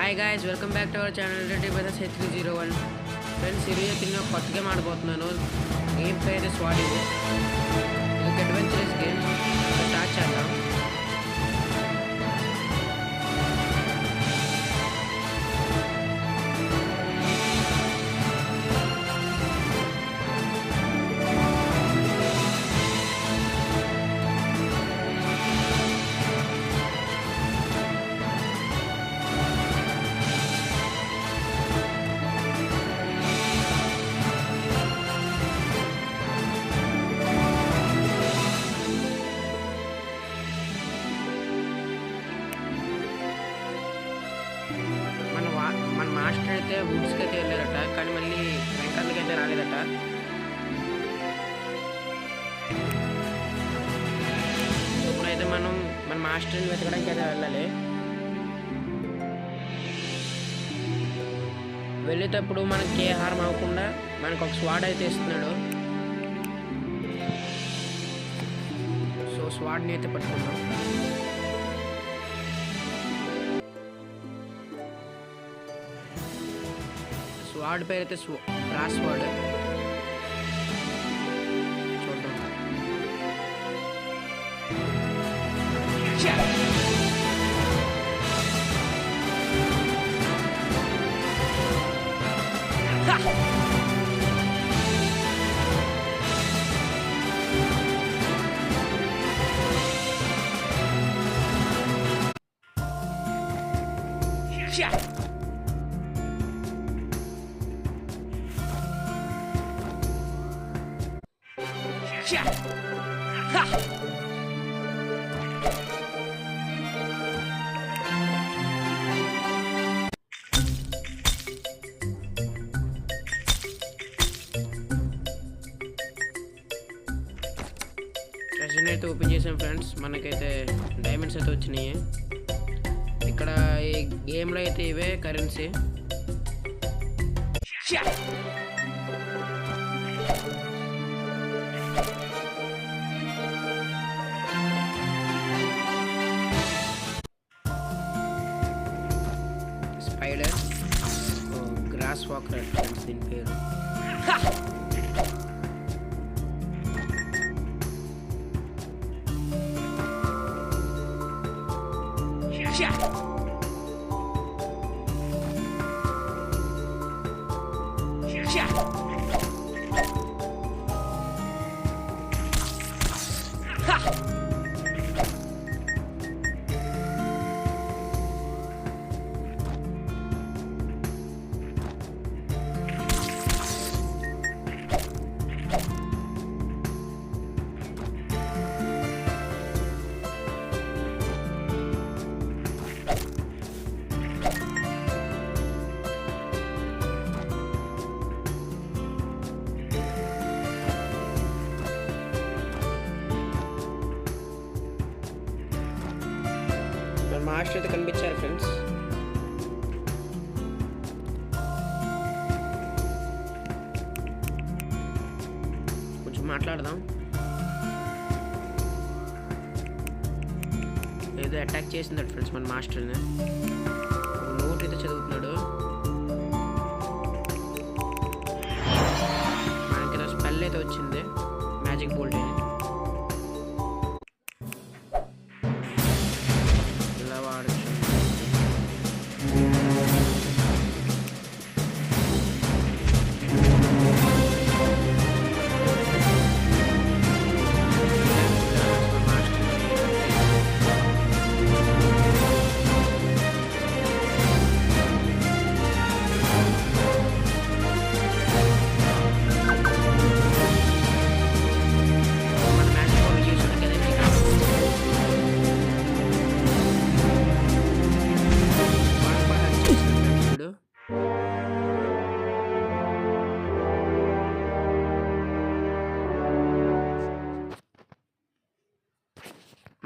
Hi guys, welcome back to our channel Ready by the C301. Friends, నేను కొత్త game ఆడబోతున్నాను. Game పేరు స్వాడ్. ఇది ఒక అడ్వెంచరస్ గేమ్. స్టార్ట్ చేద్దాం. మన మాస్టర్ అయితే వుడ్స్కి అయితే వెళ్ళారట, కానీ మళ్ళీ వెంకర్లకి అయితే రాలేదట. ఇప్పుడైతే మనం మన మాస్టర్ని వెతకడానికి అయితే వెళ్ళాలి. వెళ్ళేటప్పుడు మనకి ఏ హారం అవ్వకుండా మనకు ఒక స్వాడ్ అయితే ఇస్తున్నాడు. సో స్వాడ్ని అయితే పట్టుకున్నాం. స్వాడ్ పేరు అయితే బ్రాస్ స్వాడ్. చూద్దాం. ట్రెజర్ని అయితే ఓపెన్ చేసాం ఫ్రెండ్స్. మనకైతే డైమండ్స్ అయితే వచ్చినాయి. ఇక్కడ ఈ గేమ్లో అయితే ఇవే currency. Spider, grass walker friends దీని పేరు. మాస్టర్ అయితే కనిపించారు ఫ్రెండ్స్. కొంచెం మాట్లాడదాం. ఏదో అటాక్ చేసిందట ఫ్రెండ్స్ మన మాస్టర్ని. నోట్ అయితే చదువుతున్నాడు. మనకి ఏదో స్పెల్ అయితే వచ్చింది, మ్యాజిక్ బోల్ట్ అని.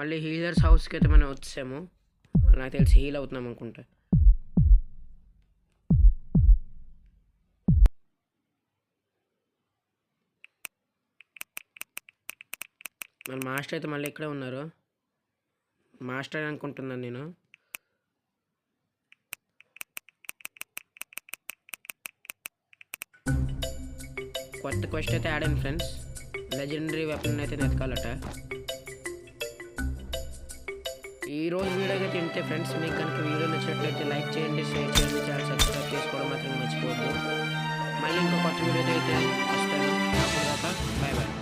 మళ్ళీ హీలర్స్ హౌస్కి అయితే మనం వచ్చాము. నాకు తెలిసి హీల్ అవుతున్నాం అనుకుంటా. మన మాస్టర్ అయితే మళ్ళీ ఇక్కడే ఉన్నారు. మాస్టర్ అనుకుంటున్నాను నేను. కొత్త క్వెస్ట్ అయితే యాడ్ అయింది ఫ్రెండ్స్. లెజెండరీ వెపన్ అయితే వెతకాలట. ఈరోజు వీడియో అయితే తింటే ఫ్రెండ్స్, మీకు కనుక వీడియో నచ్చినట్లయితే లైక్ చేయండి, షేర్ చేయండి, ఛానల్ సబ్స్క్రైబ్ చేసుకోవడం మాత్రం మర్చిపోవద్దు. మళ్ళీ ఇంకో కొత్త వీడియోతో అయితే వస్తాను. Bye bye.